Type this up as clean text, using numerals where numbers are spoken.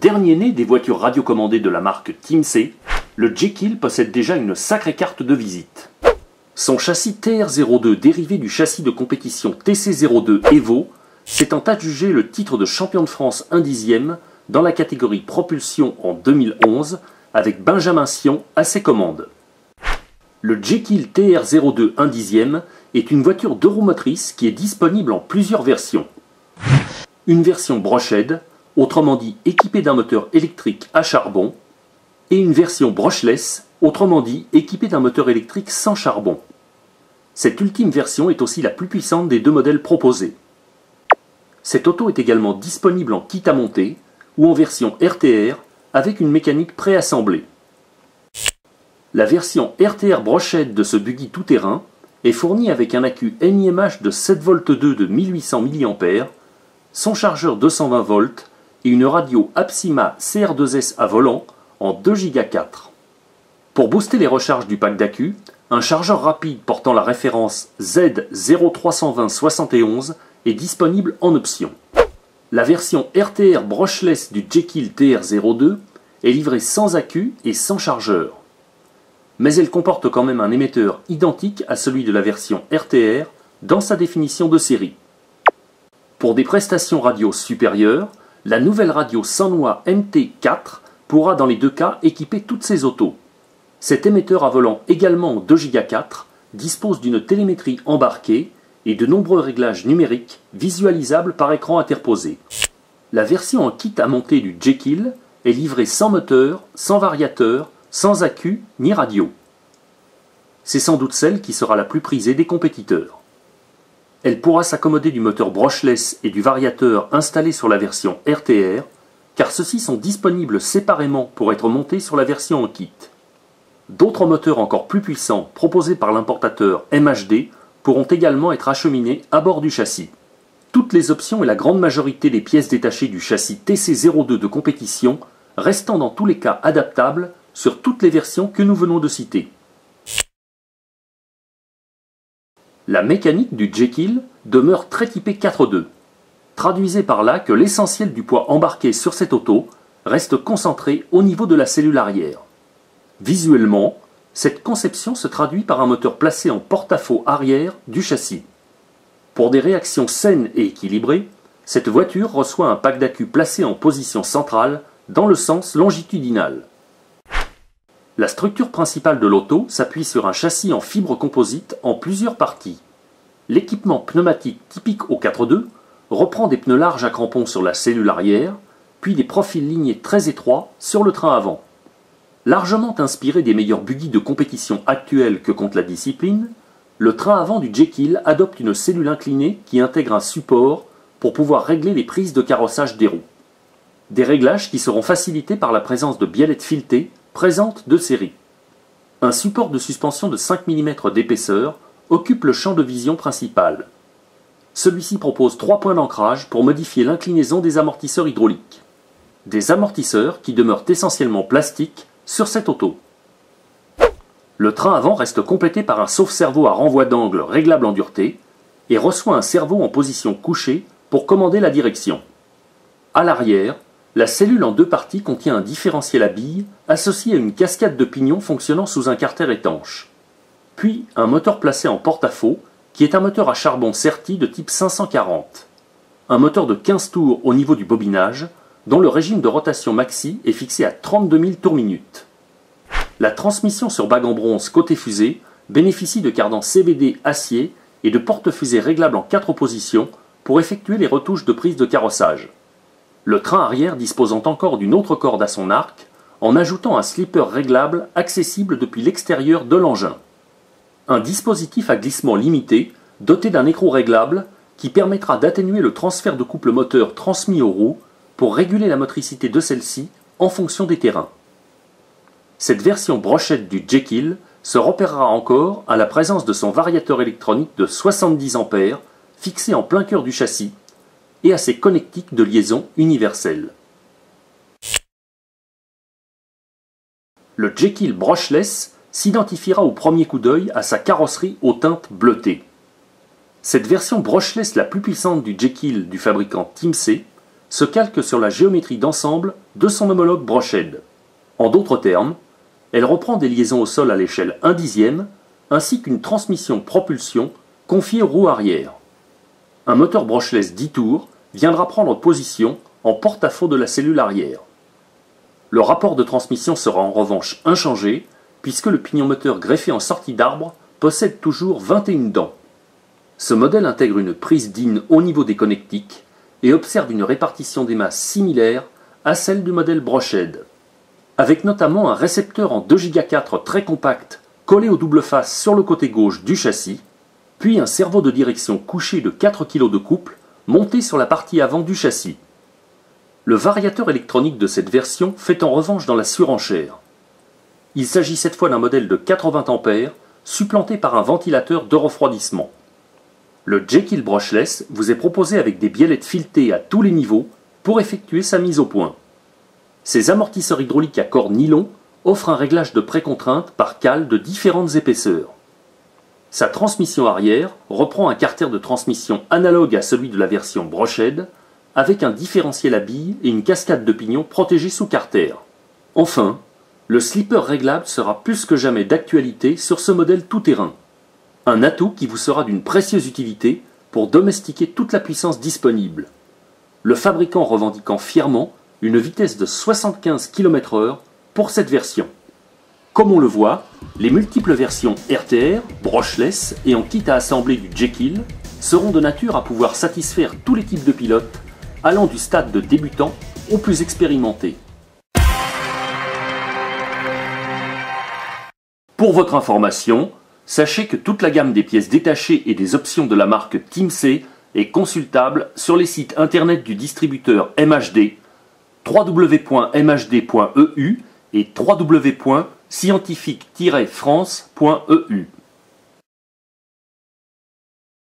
Dernier né des voitures radiocommandées de la marque Timseh, le Jekyll possède déjà une sacrée carte de visite. Son châssis TR02 dérivé du châssis de compétition TC02 Evo s'étant adjugé le titre de champion de France 1/10 dans la catégorie propulsion en 2011 avec Benjamin Sion à ses commandes. Le Jekyll TR02 1/10 est une voiture 2 roues motrices qui est disponible en plusieurs versions. Une version brochehead, autrement dit équipée d'un moteur électrique à charbon, et une version brushless, autrement dit équipée d'un moteur électrique sans charbon. Cette ultime version est aussi la plus puissante des deux modèles proposés. Cette auto est également disponible en kit à monter ou en version RTR avec une mécanique préassemblée. La version RTR brochehead de ce buggy tout-terrain est fournie avec un accu NiMH de 7V2 de 1800 mAh, son chargeur 220 volts et une radio Apsima CR2S à volant en 2 Go 4. Pour booster les recharges du pack d'accu, un chargeur rapide portant la référence Z032071 est disponible en option. La version RTR brushless du Jekyll TR02 est livrée sans accu et sans chargeur. Mais elle comporte quand même un émetteur identique à celui de la version RTR dans sa définition de série. Pour des prestations radio supérieures, la nouvelle radio Sanwa MT4 pourra dans les deux cas équiper toutes ces autos. Cet émetteur à volant également en 2 Go 4 dispose d'une télémétrie embarquée et de nombreux réglages numériques visualisables par écran interposé. La version en kit à monter du Jekyll est livrée sans moteur, sans variateur, sans accu ni radio. C'est sans doute celle qui sera la plus prisée des compétiteurs. Elle pourra s'accommoder du moteur brushless et du variateur installé sur la version RTR, car ceux-ci sont disponibles séparément pour être montés sur la version en kit. D'autres moteurs encore plus puissants proposés par l'importateur MHD pourront également être acheminés à bord du châssis. Toutes les options et la grande majorité des pièces détachées du châssis TC02 de compétition restant dans tous les cas adaptables sur toutes les versions que nous venons de citer. La mécanique du Jekyll demeure très typée 4.2. Traduisez par là que l'essentiel du poids embarqué sur cette auto reste concentré au niveau de la cellule arrière. Visuellement, cette conception se traduit par un moteur placé en porte-à-faux arrière du châssis. Pour des réactions saines et équilibrées, cette voiture reçoit un pack d'accu placé en position centrale dans le sens longitudinal. La structure principale de l'auto s'appuie sur un châssis en fibre composite en plusieurs parties. L'équipement pneumatique typique au 4.2 reprend des pneus larges à crampons sur la cellule arrière, puis des profils lignés très étroits sur le train avant. Largement inspiré des meilleurs buggy de compétition actuels que compte la discipline, le train avant du Jekyll adopte une cellule inclinée qui intègre un support pour pouvoir régler les prises de carrossage des roues. Des réglages qui seront facilités par la présence de biellettes filetées présentes de série. Un support de suspension de 5 mm d'épaisseur occupe le champ de vision principal. Celui-ci propose 3 points d'ancrage pour modifier l'inclinaison des amortisseurs hydrauliques. Des amortisseurs qui demeurent essentiellement plastiques sur cette auto. Le train avant reste complété par un sauve-cerveau à renvoi d'angle réglable en dureté et reçoit un cerveau en position couchée pour commander la direction. À l'arrière, la cellule en 2 parties contient un différentiel à billes associé à une cascade de pignons fonctionnant sous un carter étanche. Puis un moteur placé en porte-à-faux qui est un moteur à charbon Certi de type 540. Un moteur de 15 tours au niveau du bobinage dont le régime de rotation maxi est fixé à 32 000 tours minute. La transmission sur bague en bronze côté fusée bénéficie de cardans CVD acier et de porte-fusées réglables en 4 positions pour effectuer les retouches de prise de carrossage. Le train arrière disposant encore d'une autre corde à son arc, en ajoutant un slipper réglable accessible depuis l'extérieur de l'engin. Un dispositif à glissement limité, doté d'un écrou réglable, qui permettra d'atténuer le transfert de couple moteur transmis aux roues pour réguler la motricité de celle-ci en fonction des terrains. Cette version brochette du Jekyll se repérera encore à la présence de son variateur électronique de 70 A fixé en plein cœur du châssis et à ses connectiques de liaison universelle. Le Jekyll brushless s'identifiera au premier coup d'œil à sa carrosserie aux teintes bleutées. Cette version brushless la plus puissante du Jekyll du fabricant Timseh se calque sur la géométrie d'ensemble de son homologue Brochehead. En d'autres termes, elle reprend des liaisons au sol à l'échelle 1/10 ainsi qu'une transmission propulsion confiée aux roues arrière. Un moteur brushless 10 tours viendra prendre position en porte-à-faux de la cellule arrière. Le rapport de transmission sera en revanche inchangé puisque le pignon moteur greffé en sortie d'arbre possède toujours 21 dents. Ce modèle intègre une prise DIN au niveau des connectiques et observe une répartition des masses similaire à celle du modèle Brochehead, avec notamment un récepteur en 2 Go 4 très compact collé aux double faces sur le côté gauche du châssis, puis un cerveau de direction couché de 4 kg de couple monté sur la partie avant du châssis. Le variateur électronique de cette version fait en revanche dans la surenchère. Il s'agit cette fois d'un modèle de 80 A supplanté par un ventilateur de refroidissement. Le Jekyll brushless vous est proposé avec des biellettes filetées à tous les niveaux pour effectuer sa mise au point. Ces amortisseurs hydrauliques à corps nylon offrent un réglage de précontrainte par cale de différentes épaisseurs. Sa transmission arrière reprend un carter de transmission analogue à celui de la version Brochehead, avec un différentiel à billes et une cascade de pignons protégée sous carter. Enfin, le slipper réglable sera plus que jamais d'actualité sur ce modèle tout-terrain. Un atout qui vous sera d'une précieuse utilité pour domestiquer toute la puissance disponible. Le fabricant revendiquant fièrement une vitesse de 75 km/h pour cette version. Comme on le voit, les multiples versions RTR, brushless et en kit à assembler du Jekyll seront de nature à pouvoir satisfaire tous les types de pilotes, allant du stade de débutant au plus expérimenté. Pour votre information, sachez que toute la gamme des pièces détachées et des options de la marque TeamC est consultable sur les sites internet du distributeur MHD, www.mhd.eu et www.scientifique-france.eu.